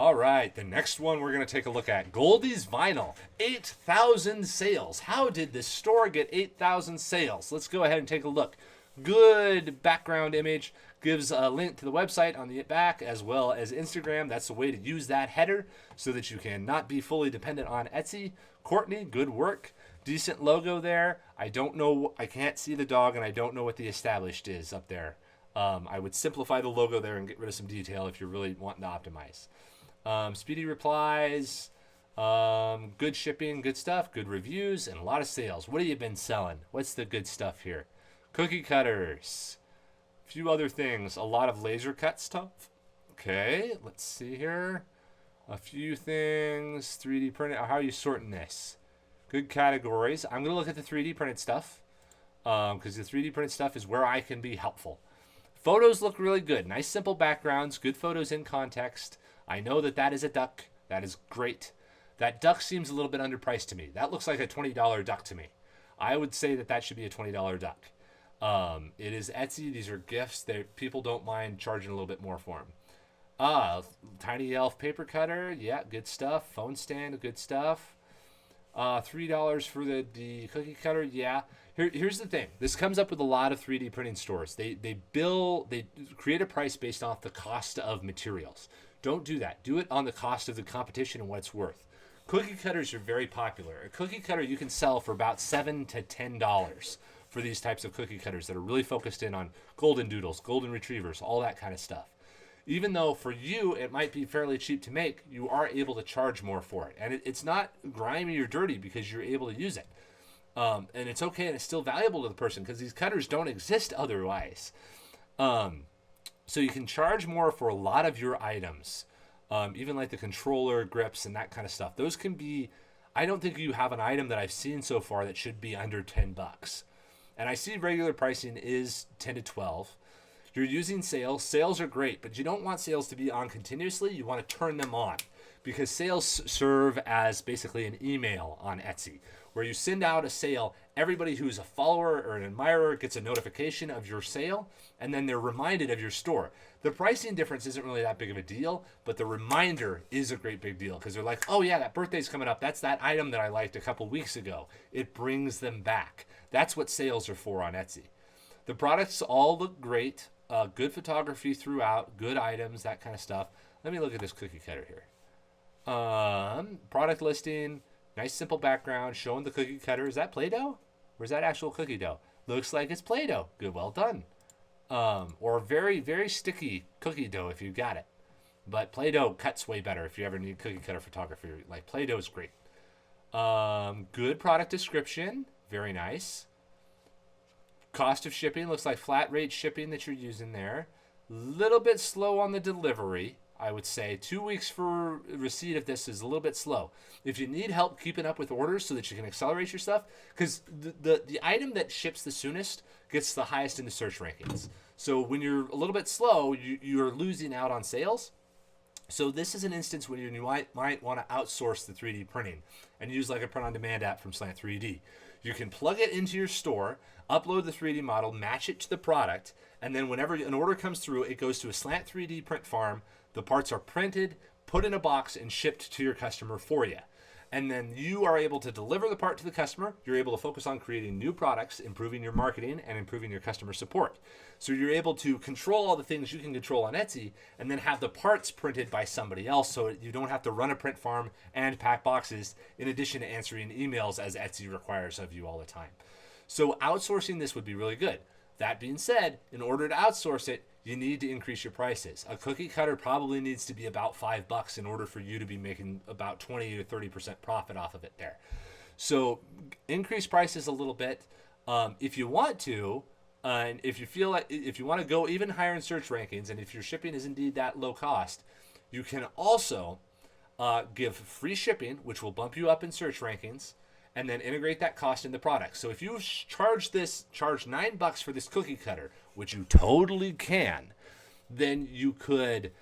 All right, the next one we're going to take a look at, GoldiesVinyl, 8,000 sales. How did this store get 8,000 sales? Let's go ahead and take a look. Good background image, gives a link to the website on the back as well as Instagram. That's the way to use that header so that you can not be fully dependent on Etsy. Courtney, good work. Decent logo there. I don't know, I can't see the dog and I don't know what the established is up there. I would simplify the logo there and get rid of some detail if you're really wanting to optimize. Speedy replies, good shipping, good stuff, good reviews, and a lot of sales. What have you been selling? What's the good stuff here? Cookie cutters, a few other things, a lot of laser cut stuff. Okay, let's see here. A few things, 3D printed. How are you sorting this? Good categories. I'm going to look at the 3D printed stuff because the 3D printed stuff is where I can be helpful. Photos look really good. Nice simple backgrounds, good photos in context. I know that is a duck. That is great. That duck seems a little bit underpriced to me. That looks like a $20 duck to me. I would say that should be a $20 duck. It is Etsy. These are gifts. People don't mind charging a little bit more for them. Tiny elf paper cutter. Yeah, good stuff. Phone stand, good stuff. $3 for the cookie cutter. Yeah. Here's the thing. This comes up with a lot of 3D printing stores. They create a price based off the cost of materials. Don't do that. Do it on the cost of the competition and what it's worth. Cookie cutters are very popular. A cookie cutter you can sell for about $7 to $10 for these types of cookie cutters that are really focused in on golden doodles, golden retrievers, all that kind of stuff. Even though for you it might be fairly cheap to make, you are able to charge more for it. And it's not grimy or dirty because you're able to use it. And it's okay and it's still valuable to the person because these cutters don't exist otherwise. So you can charge more for a lot of your items, even like the controller, grips, and that kind of stuff. Those can be, I don't think you have an item that I've seen so far that should be under $10. And I see regular pricing is 10 to 12. You're using sales. Sales are great, but you don't want sales to be on continuously. You want to turn them on because sales serve as basically an email on Etsy where you send out a sale. Everybody who's a follower or an admirer gets a notification of your sale, and then they're reminded of your store. The pricing difference isn't really that big of a deal, but the reminder is a great big deal because they're like, oh yeah, that birthday's coming up. That's that item that I liked a couple weeks ago. It brings them back. That's what sales are for on Etsy. The products all look great. Good photography throughout, good items, that kind of stuff. Let me look at this cookie cutter here. Product listing, nice simple background, showing the cookie cutter. Is that Play-Doh? Or is that actual cookie dough? Looks like it's Play-Doh. Good, well done. Or very, very sticky cookie dough if you got it. But Play-Doh cuts way better if you ever need cookie cutter photography. Like Play-Doh is great. Good product description, very nice. Cost of shipping looks like flat rate shipping that you're using there. Little bit slow on the delivery, I would say. 2 weeks for receipt of this is a little bit slow. If you need help keeping up with orders so that you can accelerate your stuff, because the item that ships the soonest gets the highest in the search rankings. So when you're a little bit slow, you're losing out on sales. So this is an instance when you might want to outsource the 3D printing and use like a print-on-demand app from Slant 3D. You can plug it into your store, upload the 3D model, match it to the product, and then whenever an order comes through, it goes to a Slant 3D print farm. The parts are printed, put in a box, and shipped to your customer for you. And then you are able to deliver the part to the customer. You're able to focus on creating new products, improving your marketing, and improving your customer support. So you're able to control all the things you can control on Etsy and then have the parts printed by somebody else so you don't have to run a print farm and pack boxes in addition to answering emails as Etsy requires of you all the time. So outsourcing this would be really good. That being said, in order to outsource it, you need to increase your prices. A cookie cutter probably needs to be about $5 in order for you to be making about 20 to 30% profit off of it there. So increase prices a little bit. If you want to, and if you feel like if you want to go even higher in search rankings, and if your shipping is indeed that low cost, you can also give free shipping, which will bump you up in search rankings, and then integrate that cost in the product. So if you charge $9 for this cookie cutter, which you totally can, then you could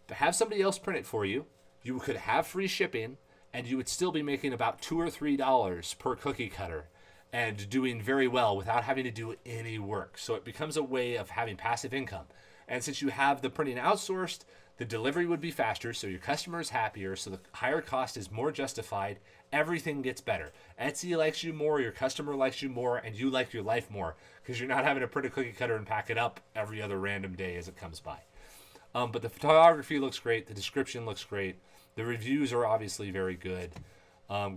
have somebody else print it for you. You could have free shipping, and you would still be making about $2 or $3 per cookie cutter and doing very well without having to do any work. So it becomes a way of having passive income. And since you have the printing outsourced, The delivery would be faster, so your customer is happier, so the higher cost is more justified. Everything gets better. Etsy likes you more, your customer likes you more, and you like your life more because you're not having to print a cookie cutter and pack it up every other random day as it comes by. But the photography looks great. The description looks great. The reviews are obviously very good.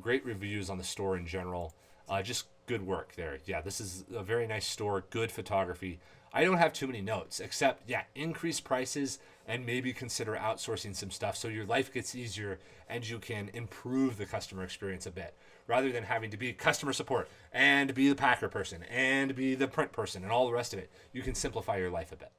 Great reviews on the store in general. Just good work there. Yeah, this is a very nice store. Good photography. I don't have too many notes, except, increase prices and maybe consider outsourcing some stuff so your life gets easier and you can improve the customer experience a bit, rather than having to be customer support and be the packer person and be the print person and all the rest of it. You can simplify your life a bit.